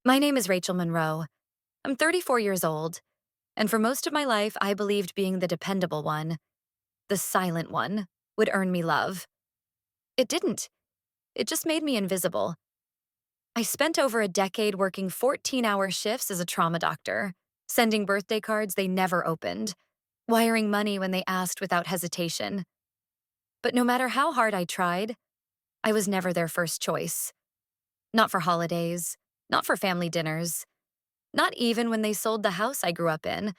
My name is Rachel Monroe. I'm 34 years old, and for most of my life, I believed being the dependable one, the silent one, would earn me love. It didn't. It just made me invisible. I spent over a decade working 14-hour shifts as a trauma doctor, sending birthday cards they never opened, wiring money when they asked without hesitation. But no matter how hard I tried, I was never their first choice. Not for holidays, not for family dinners, not even when they sold the house I grew up in,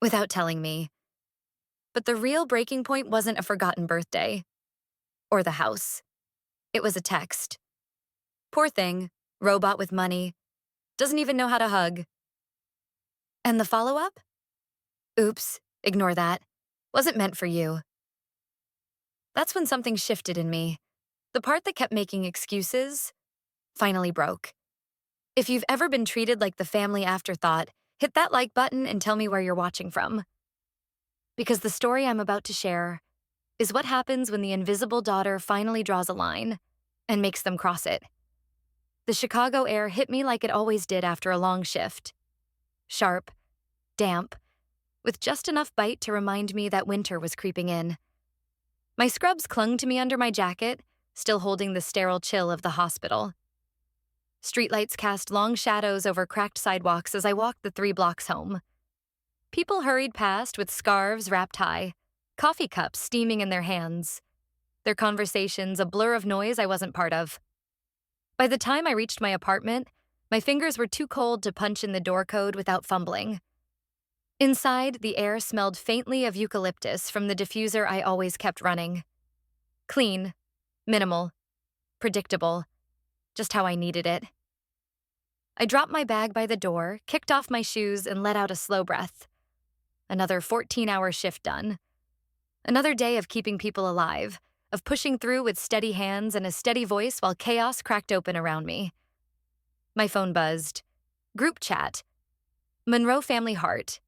without telling me. But the real breaking point wasn't a forgotten birthday, or the house. It was a text. Poor thing, robot with money, doesn't even know how to hug. And the follow-up? Oops, ignore that. Wasn't meant for you. That's when something shifted in me. The part that kept making excuses finally broke. If you've ever been treated like the family afterthought, hit that like button and tell me where you're watching from. Because the story I'm about to share is what happens when the invisible daughter finally draws a line and makes them cross it. The Chicago air hit me like it always did after a long shift. Sharp, damp, with just enough bite to remind me that winter was creeping in. My scrubs clung to me under my jacket, still holding the sterile chill of the hospital. Streetlights cast long shadows over cracked sidewalks as I walked the 3 blocks home. People hurried past with scarves wrapped high, coffee cups steaming in their hands, their conversations a blur of noise I wasn't part of. By the time I reached my apartment, my fingers were too cold to punch in the door code without fumbling. Inside, the air smelled faintly of eucalyptus from the diffuser I always kept running. Clean, minimal, predictable, just how I needed it. I dropped my bag by the door, kicked off my shoes, and let out a slow breath. Another 14-hour shift done. Another day of keeping people alive, of pushing through with steady hands and a steady voice while chaos cracked open around me. My phone buzzed. Group chat. Monroe Family Heart.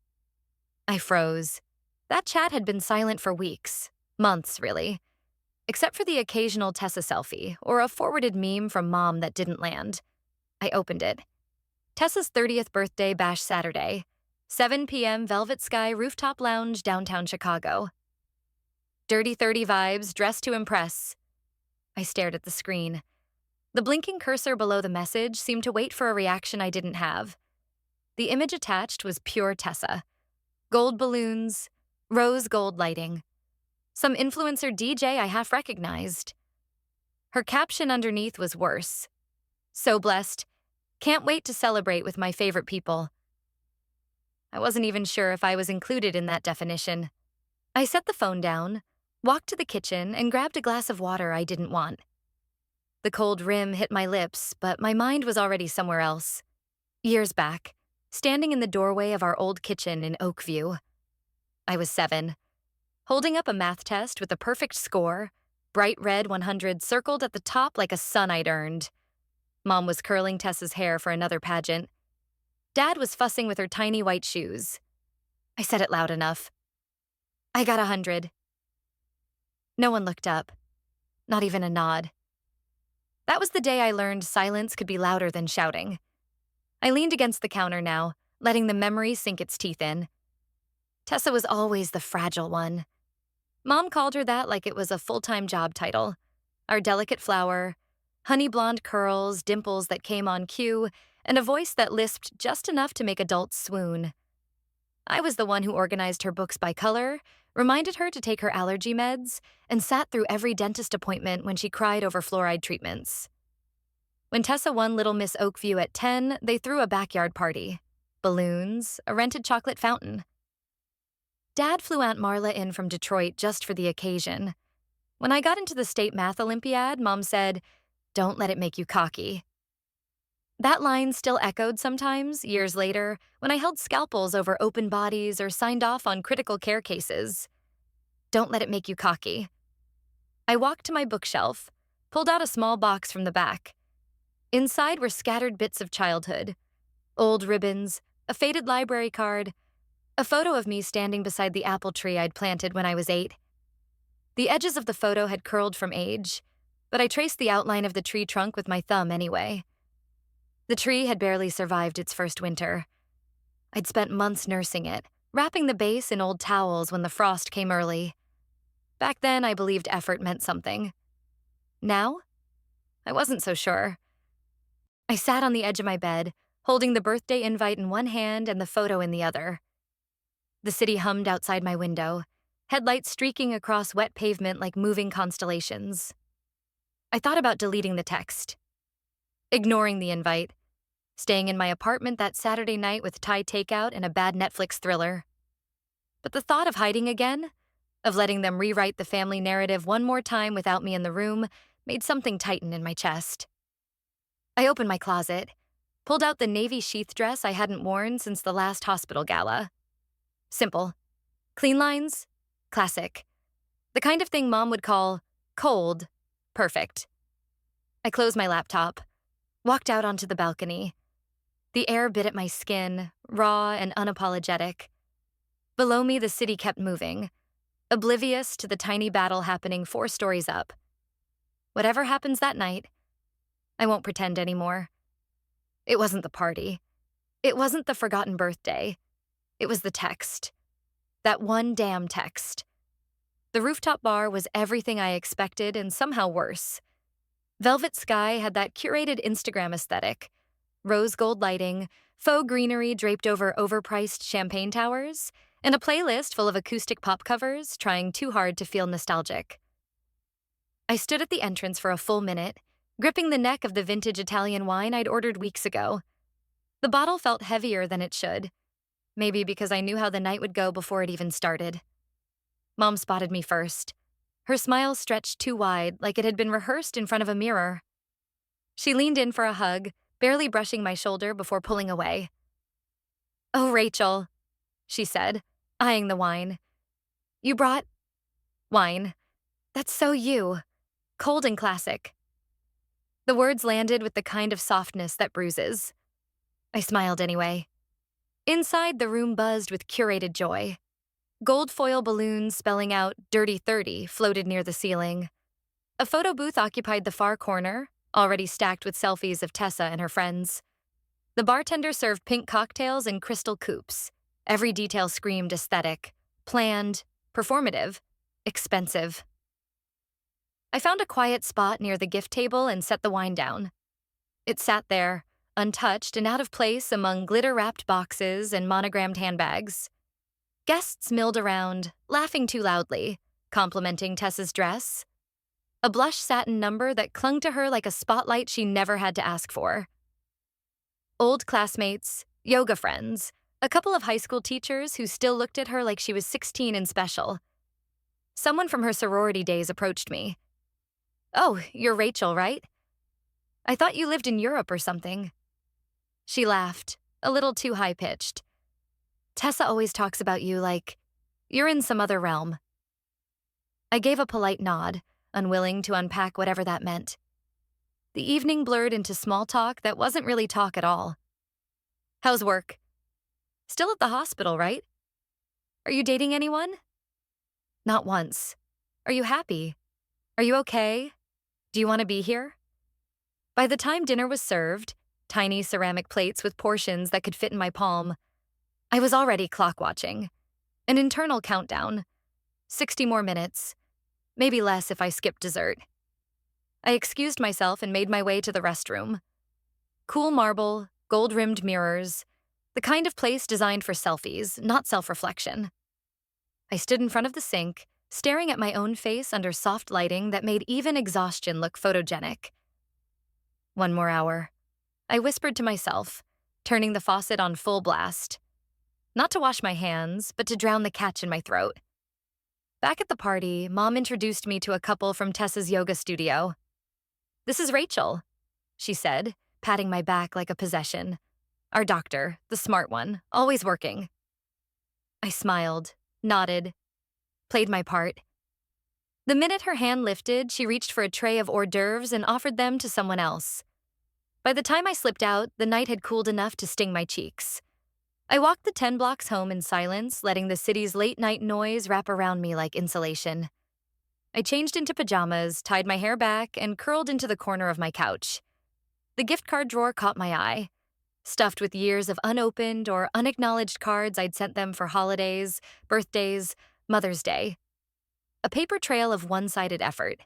I froze. That chat had been silent for weeks, months really, except for the occasional Tessa selfie or a forwarded meme from Mom that didn't land. I opened it. Tessa's 30th birthday bash Saturday, 7 p.m. Velvet Sky Rooftop Lounge, downtown Chicago. Dirty 30 vibes, dressed to impress. I stared at the screen. The blinking cursor below the message seemed to wait for a reaction I didn't have. The image attached was pure Tessa. Gold balloons, rose gold lighting. Some influencer DJ I half recognized. Her caption underneath was worse. So blessed. Can't wait to celebrate with my favorite people. I wasn't even sure if I was included in that definition. I set the phone down, walked to the kitchen, and grabbed a glass of water I didn't want. The cold rim hit my lips, but my mind was already somewhere else. Years back, standing in the doorway of our old kitchen in Oakview. I was 7, holding up a math test with a perfect score, bright red 100 circled at the top like a sun I'd earned. Mom was curling Tessa's hair for another pageant. Dad was fussing with her tiny white shoes. I said it loud enough. I got 100. No one looked up, not even a nod. That was the day I learned silence could be louder than shouting. I leaned against the counter now, letting the memory sink its teeth in. Tessa was always the fragile one. Mom called her that like it was a full-time job title. Our delicate flower, honey blonde curls, dimples that came on cue, and a voice that lisped just enough to make adults swoon. I was the one who organized her books by color, reminded her to take her allergy meds, and sat through every dentist appointment when she cried over fluoride treatments. When Tessa won Little Miss Oakview at 10, they threw a backyard party. Balloons, a rented chocolate fountain. Dad flew Aunt Marla in from Detroit just for the occasion. When I got into the state math Olympiad, Mom said, "Don't let it make you cocky." That line still echoed sometimes, years later, when I held scalpels over open bodies or signed off on critical care cases. Don't let it make you cocky. I walked to my bookshelf, pulled out a small box from the back. Inside were scattered bits of childhood. Old ribbons, a faded library card, a photo of me standing beside the apple tree I'd planted when I was 8. The edges of the photo had curled from age, but I traced the outline of the tree trunk with my thumb anyway. The tree had barely survived its first winter. I'd spent months nursing it, wrapping the base in old towels when the frost came early. Back then, I believed effort meant something. Now, I wasn't so sure. I sat on the edge of my bed, holding the birthday invite in one hand and the photo in the other. The city hummed outside my window, headlights streaking across wet pavement like moving constellations. I thought about deleting the text, ignoring the invite, staying in my apartment that Saturday night with Thai takeout and a bad Netflix thriller. But the thought of hiding again, of letting them rewrite the family narrative one more time without me in the room, made something tighten in my chest. I opened my closet, pulled out the navy sheath dress I hadn't worn since the last hospital gala. Simple. Clean lines. Classic. The kind of thing Mom would call cold. Perfect. I closed my laptop, walked out onto the balcony. The air bit at my skin, raw and unapologetic. Below me, the city kept moving, oblivious to the tiny battle happening 4 stories up. Whatever happens that night, I won't pretend anymore. It wasn't the party. It wasn't the forgotten birthday. It was the text. That one damn text. The rooftop bar was everything I expected and somehow worse. Velvet sky had that curated Instagram aesthetic. Rose gold lighting, faux greenery draped over overpriced champagne towers, and a playlist full of acoustic pop covers trying too hard to feel nostalgic. I stood at the entrance for a full minute, gripping the neck of the vintage Italian wine I'd ordered weeks ago. The bottle felt heavier than it should, maybe because I knew how the night would go before it even started. Mom spotted me first. Her smile stretched too wide, like it had been rehearsed in front of a mirror. She leaned in for a hug, barely brushing my shoulder before pulling away. "Oh, Rachel," she said, eyeing the wine. "You brought wine. That's so you. Cold and classic." The words landed with the kind of softness that bruises. I smiled anyway. Inside, the room buzzed with curated joy. Gold foil balloons spelling out Dirty 30 floated near the ceiling. A photo booth occupied the far corner, already stacked with selfies of Tessa and her friends. The bartender served pink cocktails in crystal coupes. Every detail screamed aesthetic, planned, performative, expensive. I found a quiet spot near the gift table and set the wine down. It sat there, untouched and out of place among glitter-wrapped boxes and monogrammed handbags. Guests milled around, laughing too loudly, complimenting Tessa's dress. A blush satin number that clung to her like a spotlight she never had to ask for. Old classmates, yoga friends, a couple of high school teachers who still looked at her like she was 16 and special. Someone from her sorority days approached me. "Oh, you're Rachel, right? I thought you lived in Europe or something." She laughed, a little too high-pitched. "Tessa always talks about you like you're in some other realm." I gave a polite nod, unwilling to unpack whatever that meant. The evening blurred into small talk that wasn't really talk at all. "How's work?" "Still at the hospital, right?" "Are you dating anyone?" "Not once." "Are you happy? Are you okay? Do you want to be here?" By the time dinner was served, tiny ceramic plates with portions that could fit in my palm, I was already clock-watching. An internal countdown. 60 more minutes. Maybe less if I skipped dessert. I excused myself and made my way to the restroom. Cool marble, gold-rimmed mirrors, the kind of place designed for selfies, not self-reflection. I stood in front of the sink, staring at my own face under soft lighting that made even exhaustion look photogenic. One more hour. I whispered to myself, turning the faucet on full blast. Not to wash my hands, but to drown the catch in my throat. Back at the party, Mom introduced me to a couple from Tessa's yoga studio. "This is Rachel," she said, patting my back like a possession. "Our doctor, the smart one, always working." I smiled, nodded, played my part. The minute her hand lifted, she reached for a tray of hors d'oeuvres and offered them to someone else. By the time I slipped out, the night had cooled enough to sting my cheeks. I walked the 10 blocks home in silence, letting the city's late-night noise wrap around me like insulation. I changed into pajamas, tied my hair back, and curled into the corner of my couch. The gift card drawer caught my eye, stuffed with years of unopened or unacknowledged cards I'd sent them for holidays, birthdays, Mother's Day. A paper trail of one-sided effort.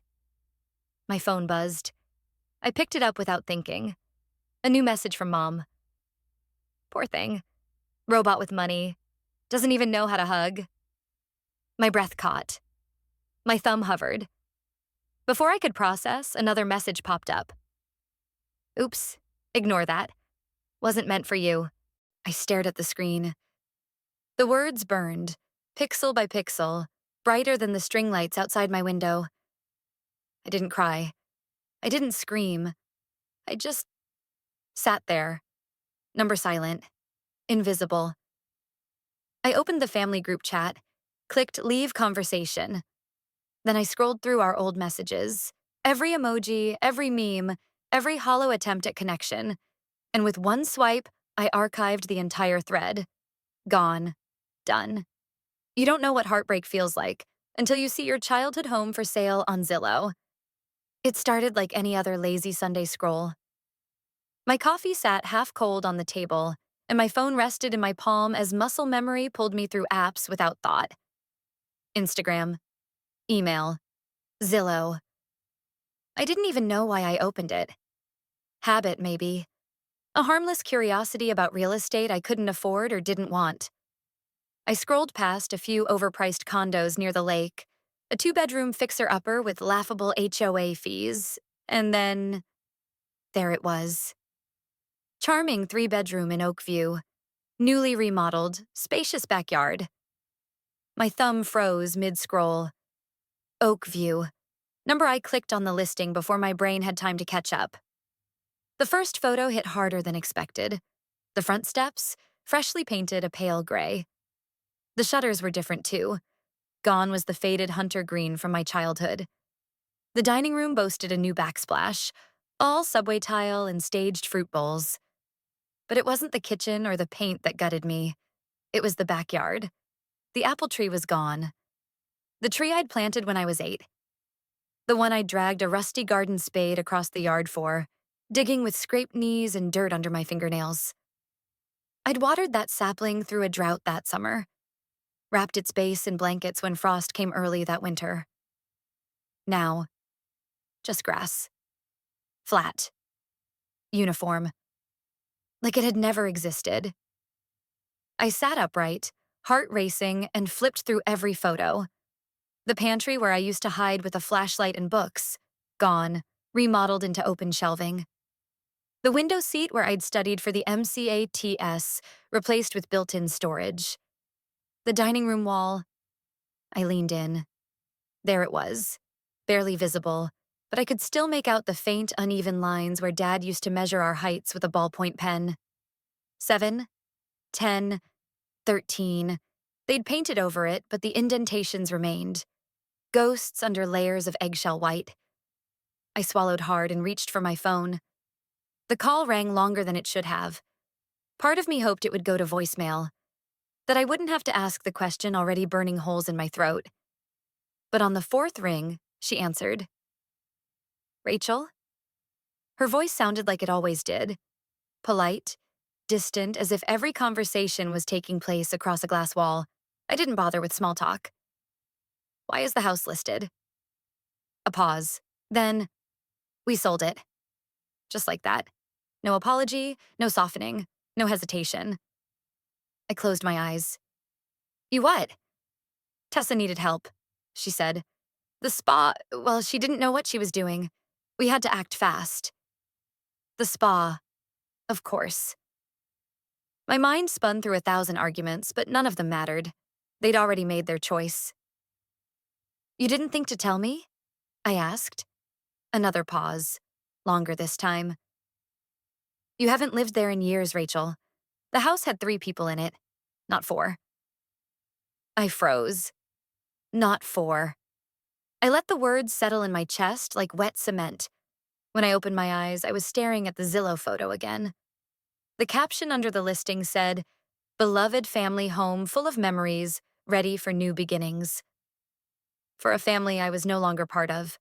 My phone buzzed. I picked it up without thinking. A new message from Mom. Poor thing. Robot with money. Doesn't even know how to hug. My breath caught. My thumb hovered. Before I could process, another message popped up. Oops, ignore that. Wasn't meant for you. I stared at the screen. The words burned, pixel by pixel, brighter than the string lights outside my window. I didn't cry. I didn't scream. I just sat there. Number silent. Invisible. I opened the family group chat, clicked leave conversation. Then I scrolled through our old messages. Every emoji, every meme, every hollow attempt at connection. And with one swipe, I archived the entire thread. Gone. Done. You don't know what heartbreak feels like until you see your childhood home for sale on Zillow. It started like any other lazy Sunday scroll. My coffee sat half cold on the table, and my phone rested in my palm as muscle memory pulled me through apps without thought. Instagram, email, Zillow. I didn't even know why I opened it. Habit, maybe. A harmless curiosity about real estate I couldn't afford or didn't want. I scrolled past a few overpriced condos near the lake, a two-bedroom fixer-upper with laughable HOA fees, and then there it was. Charming three-bedroom in Oakview, newly remodeled, spacious backyard. My thumb froze mid-scroll. Oakview. Number I clicked on the listing before my brain had time to catch up. The first photo hit harder than expected. The front steps, freshly painted a pale gray. The shutters were different too. Gone was the faded hunter green from my childhood. The dining room boasted a new backsplash, all subway tile and staged fruit bowls. But it wasn't the kitchen or the paint that gutted me. It was the backyard. The apple tree was gone. The tree I'd planted when I was 8. The one I'd dragged a rusty garden spade across the yard for, digging with scraped knees and dirt under my fingernails. I'd watered that sapling through a drought that summer, wrapped its base in blankets when frost came early that winter. Now, just grass. Flat. Uniform. Like it had never existed. I sat upright, heart racing, and flipped through every photo. The pantry where I used to hide with a flashlight and books, gone, remodeled into open shelving. The window seat where I'd studied for the MCATS, replaced with built-in storage. The dining room wall. I leaned in. There it was, barely visible, but I could still make out the faint, uneven lines where Dad used to measure our heights with a ballpoint pen. 7, 10, 13. They'd painted over it, but the indentations remained. Ghosts under layers of eggshell white. I swallowed hard and reached for my phone. The call rang longer than it should have. Part of me hoped it would go to voicemail, that I wouldn't have to ask the question already burning holes in my throat. But on the 4th ring, she answered. Rachel? Her voice sounded like it always did. Polite, distant, as if every conversation was taking place across a glass wall. I didn't bother with small talk. Why is the house listed? A pause. Then, we sold it. Just like that. No apology, no softening, no hesitation. I closed my eyes. You what? Tessa needed help, she said. The spa, well, she didn't know what she was doing. We had to act fast. The spa, of course. My mind spun through 1,000 arguments, but none of them mattered. They'd already made their choice. You didn't think to tell me? I asked. Another pause, longer this time. You haven't lived there in years, Rachel. The house had 3 people in it, not 4. I froze. Not 4. I let the words settle in my chest like wet cement. When I opened my eyes, I was staring at the Zillow photo again. The caption under the listing said, "Beloved family home full of memories, ready for new beginnings." For a family I was no longer part of.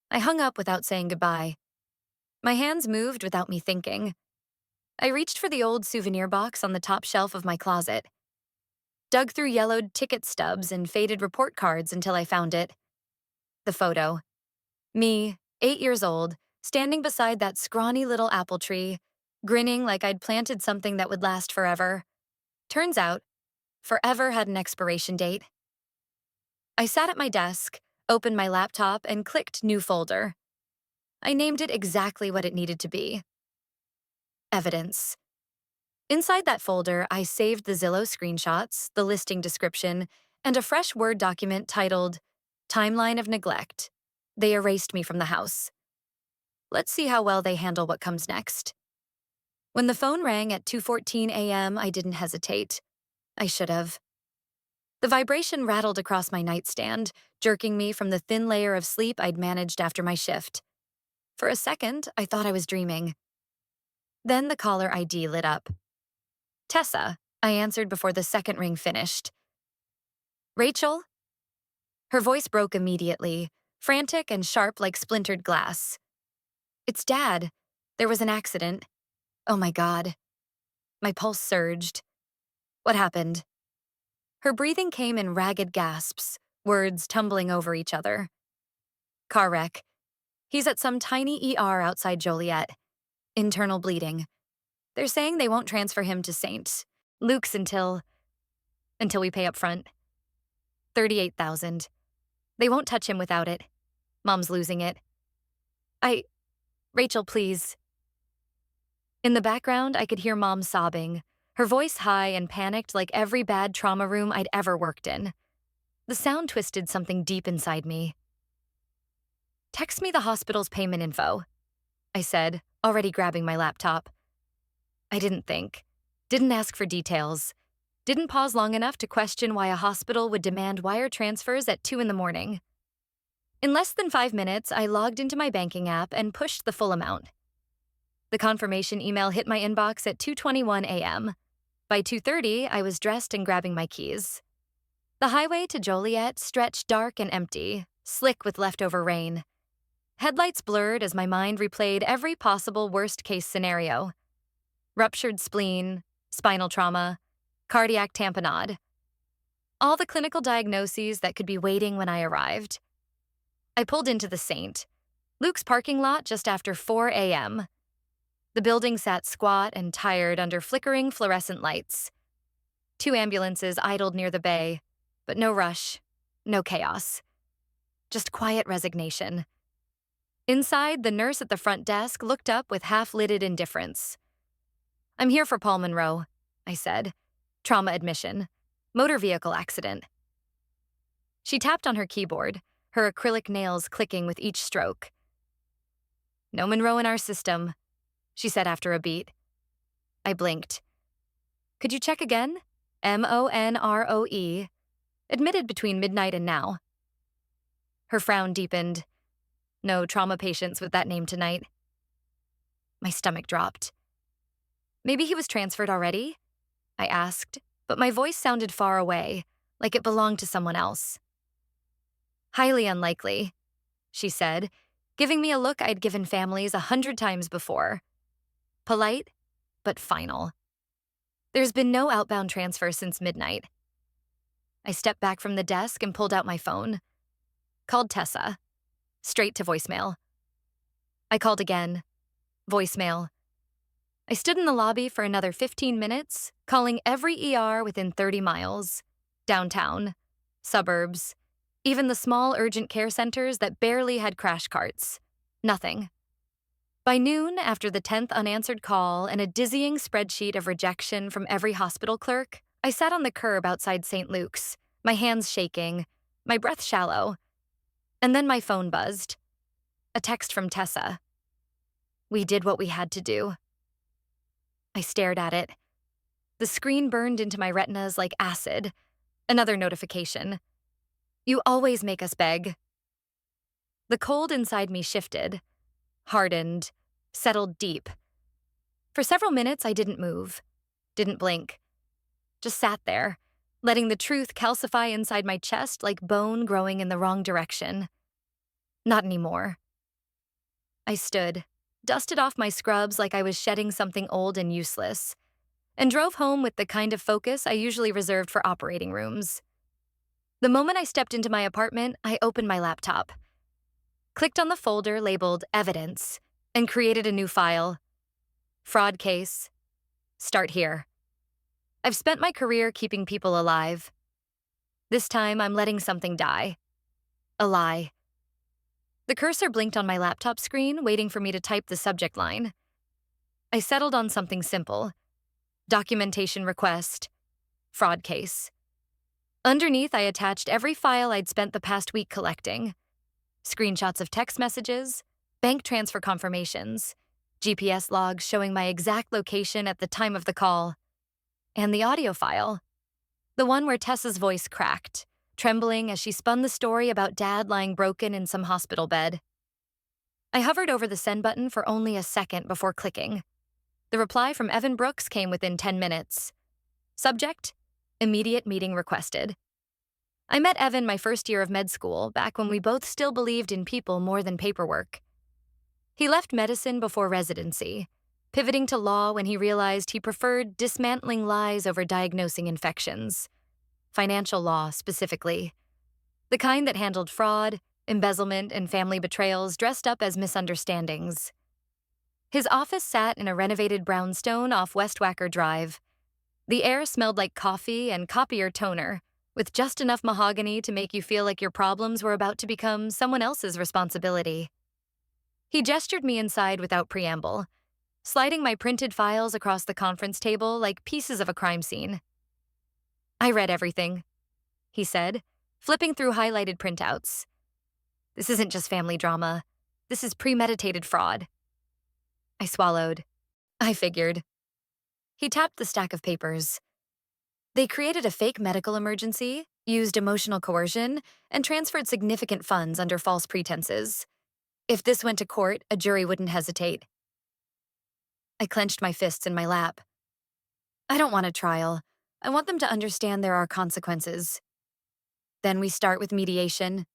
I hung up without saying goodbye. My hands moved without me thinking. I reached for the old souvenir box on the top shelf of my closet, dug through yellowed ticket stubs and faded report cards until I found it. The photo. Me, 8 years old, standing beside that scrawny little apple tree, grinning like I'd planted something that would last forever. Turns out, forever had an expiration date. I sat at my desk, opened my laptop, and clicked New Folder. I named it exactly what it needed to be. Evidence. Inside that folder, I saved the Zillow screenshots, the listing description, and a fresh Word document titled Timeline of Neglect. They erased me from the house. Let's see how well they handle what comes next. When the phone rang at 2:14 a.m., I didn't hesitate. I should have. The vibration rattled across my nightstand, jerking me from the thin layer of sleep I'd managed after my shift. For a second, I thought I was dreaming. Then the caller ID lit up. Tessa, I answered before the second ring finished. Rachel? Her voice broke immediately, frantic and sharp like splintered glass. It's Dad. There was an accident. Oh my God. My pulse surged. What happened? Her breathing came in ragged gasps, words tumbling over each other. Car wreck. He's at some tiny ER outside Joliet. Internal bleeding. They're saying they won't transfer him to St. Luke's until we pay up front. $38,000. They won't touch him without it. Mom's losing it. Rachel, please. In the background, I could hear Mom sobbing, her voice high and panicked like every bad trauma room I'd ever worked in. The sound twisted something deep inside me. Text me the hospital's payment info, I said, already grabbing my laptop. I didn't think. Didn't ask for details. Didn't pause long enough to question why a hospital would demand wire transfers at 2 a.m. In less than 5 minutes, I logged into my banking app and pushed the full amount. The confirmation email hit my inbox at 2:21 a.m. By 2:30, I was dressed and grabbing my keys. The highway to Joliet stretched dark and empty, slick with leftover rain. Headlights blurred as my mind replayed every possible worst-case scenario. Ruptured spleen, spinal trauma, cardiac tamponade. All the clinical diagnoses that could be waiting when I arrived. I pulled into the Saint, Luke's parking lot just after 4 a.m. The building sat squat and tired under flickering fluorescent lights. 2 ambulances idled near the bay, but no rush, no chaos. Just quiet resignation. Inside, the nurse at the front desk looked up with half-lidded indifference. I'm here for Paul Monroe, I said. Trauma admission. Motor vehicle accident. She tapped on her keyboard, her acrylic nails clicking with each stroke. No Monroe in our system, she said after a beat. I blinked. Could you check again? Monroe. Admitted between midnight and now. Her frown deepened. No trauma patients with that name tonight. My stomach dropped. Maybe he was transferred already? I asked, but my voice sounded far away, like it belonged to someone else. Highly unlikely, she said, giving me a look I'd given families 100 times before. Polite, but final. There's been no outbound transfer since midnight. I stepped back from the desk and pulled out my phone. Called Tessa. Straight to voicemail. I called again. Voicemail. I stood in the lobby for another 15 minutes, calling every ER within 30 miles. Downtown. Suburbs. Even the small urgent care centers that barely had crash carts. Nothing. By noon, after the 10th unanswered call and a dizzying spreadsheet of rejection from every hospital clerk, I sat on the curb outside St. Luke's, my hands shaking, my breath shallow. And then my phone buzzed. A text from Tessa. We did what we had to do. I stared at it. The screen burned into my retinas like acid. Another notification. You always make us beg. The cold inside me shifted, hardened, settled deep. For several minutes, I didn't move, didn't blink. Just sat there, letting the truth calcify inside my chest like bone growing in the wrong direction. Not anymore. I stood, dusted off my scrubs like I was shedding something old and useless, and drove home with the kind of focus I usually reserved for operating rooms. The moment I stepped into my apartment, I opened my laptop, clicked on the folder labeled Evidence, and created a new file. Fraud case. Start here. I've spent my career keeping people alive. This time, I'm letting something die. A lie. The cursor blinked on my laptop screen, waiting for me to type the subject line. I settled on something simple. Documentation request. Fraud case. Underneath, I attached every file I'd spent the past week collecting. Screenshots of text messages, bank transfer confirmations, GPS logs showing my exact location at the time of the call, and the audio file. The one where Tessa's voice cracked, trembling as she spun the story about Dad lying broken in some hospital bed. I hovered over the send button for only a second before clicking. The reply from Evan Brooks came within 10 minutes. Subject: immediate meeting requested. I met Evan my first year of med school, back when we both still believed in people more than paperwork. He left medicine before residency, pivoting to law when he realized he preferred dismantling lies over diagnosing infections. Financial law, specifically. The kind that handled fraud, embezzlement, and family betrayals dressed up as misunderstandings. His office sat in a renovated brownstone off West Wacker Drive. The air smelled like coffee and copier toner, with just enough mahogany to make you feel like your problems were about to become someone else's responsibility. He gestured me inside without preamble, sliding my printed files across the conference table like pieces of a crime scene. I read everything, he said, flipping through highlighted printouts. This isn't just family drama. This is premeditated fraud. I swallowed. I figured. He tapped the stack of papers. They created a fake medical emergency, used emotional coercion, and transferred significant funds under false pretenses. If this went to court, a jury wouldn't hesitate. I clenched my fists in my lap. I don't want a trial. I want them to understand there are consequences. Then we start with mediation.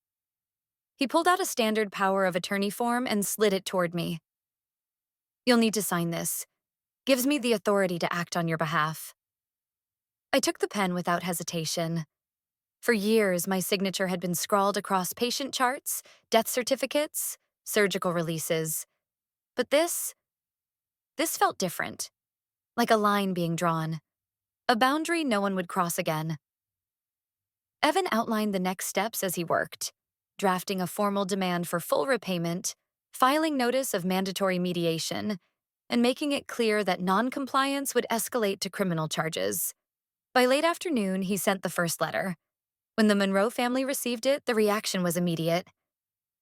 He pulled out a standard power of attorney form and slid it toward me. You'll need to sign this. Gives me the authority to act on your behalf. I took the pen without hesitation. For years, my signature had been scrawled across patient charts, death certificates, surgical releases. But this felt different, like a line being drawn, a boundary no one would cross again. Evan outlined the next steps as he worked, drafting a formal demand for full repayment, filing notice of mandatory mediation, and making it clear that non-compliance would escalate to criminal charges. By late afternoon, he sent the first letter. When the Monroe family received it, the reaction was immediate.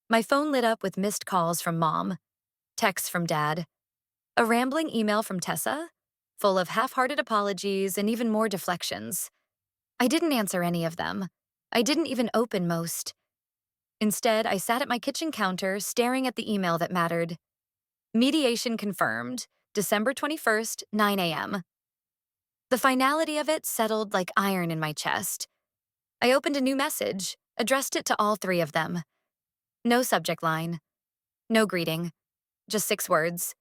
My phone lit up with missed calls from Mom, texts from Dad, a rambling email from Tessa, full of half-hearted apologies and even more deflections. I didn't answer any of them. I didn't even open most. Instead, I sat at my kitchen counter, staring at the email that mattered. Mediation confirmed, December 21st, 9 a.m. The finality of it settled like iron in my chest. I opened a new message, addressed it to all three of them. No subject line. No greeting. Just 6 words.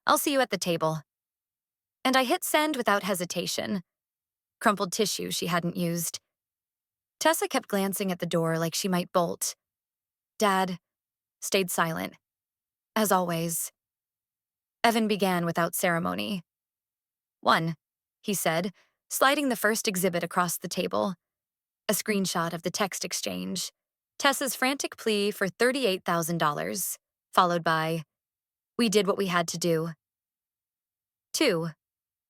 I'll see you at the table. And I hit send without hesitation. Crumpled tissue she hadn't used. Tessa kept glancing at the door like she might bolt. Dad stayed silent. As always. Evan began without ceremony. 1, he said, sliding the first exhibit across the table. A screenshot of the text exchange. Tessa's frantic plea for $38,000, followed by, we did what we had to do. 2,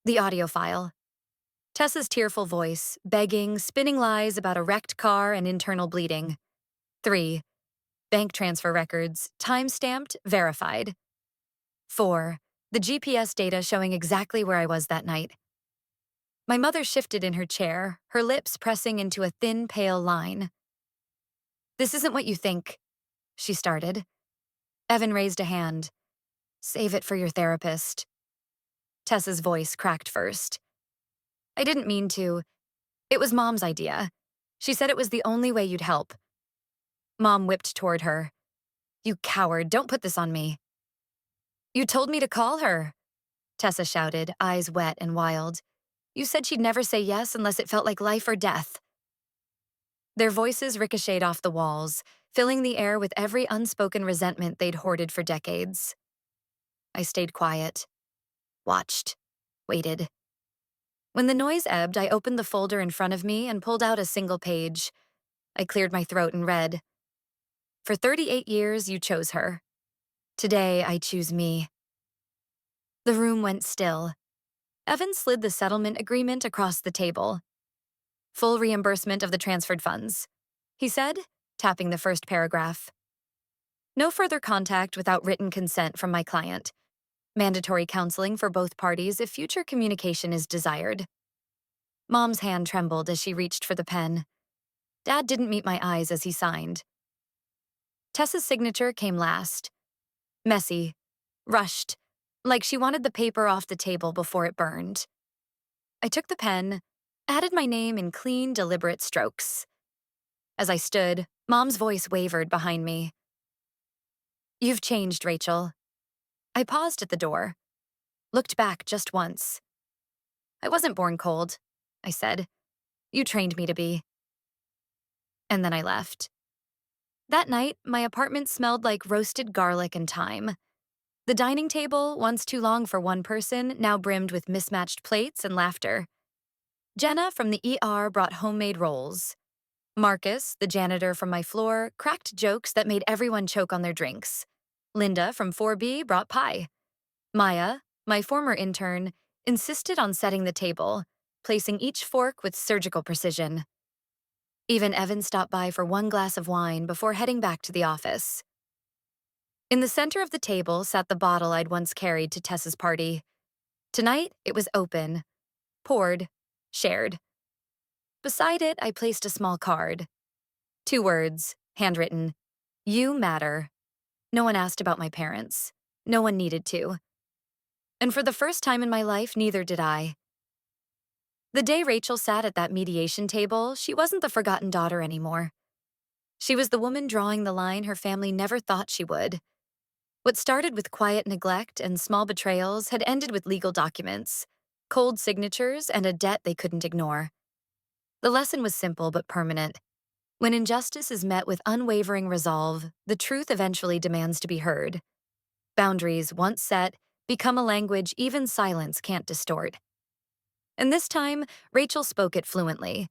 the audio file. Tessa's tearful voice, begging, spinning lies about a wrecked car and internal bleeding. 3, bank transfer records, time-stamped, verified. 4, the GPS data showing exactly where I was that night. My mother shifted in her chair, her lips pressing into a thin, pale line. This isn't what you think, she started. Evan raised a hand. Save it for your therapist. Tessa's voice cracked first. I didn't mean to. It was Mom's idea. She said it was the only way you'd help. Mom whipped toward her. You coward, don't put this on me. You told me to call her, Tessa shouted, eyes wet and wild. You said she'd never say yes unless it felt like life or death. Their voices ricocheted off the walls, filling the air with every unspoken resentment they'd hoarded for decades. I stayed quiet, watched, waited. When the noise ebbed, I opened the folder in front of me and pulled out a single page. I cleared my throat and read, "For 38 years, you chose her. Today, I choose me." The room went still. Evan slid the settlement agreement across the table. "Full reimbursement of the transferred funds," he said, tapping the first paragraph. "No further contact without written consent from my client. Mandatory counseling for both parties if future communication is desired." Mom's hand trembled as she reached for the pen. Dad didn't meet my eyes as he signed. Tessa's signature came last. Messy, rushed, like she wanted the paper off the table before it burned. I took the pen, added my name in clean, deliberate strokes. As I stood, Mom's voice wavered behind me. "You've changed, Rachel." I paused at the door, looked back just once. "I wasn't born cold," I said. "You trained me to be." And then I left. That night, my apartment smelled like roasted garlic and thyme. The dining table, once too long for one person, now brimmed with mismatched plates and laughter. Jenna from the ER brought homemade rolls. Marcus, the janitor from my floor, cracked jokes that made everyone choke on their drinks. Linda from 4B brought pie. Maya, my former intern, insisted on setting the table, placing each fork with surgical precision. Even Evan stopped by for one glass of wine before heading back to the office. In the center of the table sat the bottle I'd once carried to Tessa's party. Tonight, it was open, poured, shared. Beside it, I placed a small card. 2 words, handwritten, "You matter." No one asked about my parents. No one needed to. And for the first time in my life, neither did I. The day Rachel sat at that mediation table, she wasn't the forgotten daughter anymore. She was the woman drawing the line her family never thought she would. What started with quiet neglect and small betrayals had ended with legal documents, cold signatures, and a debt they couldn't ignore. The lesson was simple but permanent. When injustice is met with unwavering resolve, the truth eventually demands to be heard. Boundaries, once set, become a language even silence can't distort. And this time, Rachel spoke it fluently.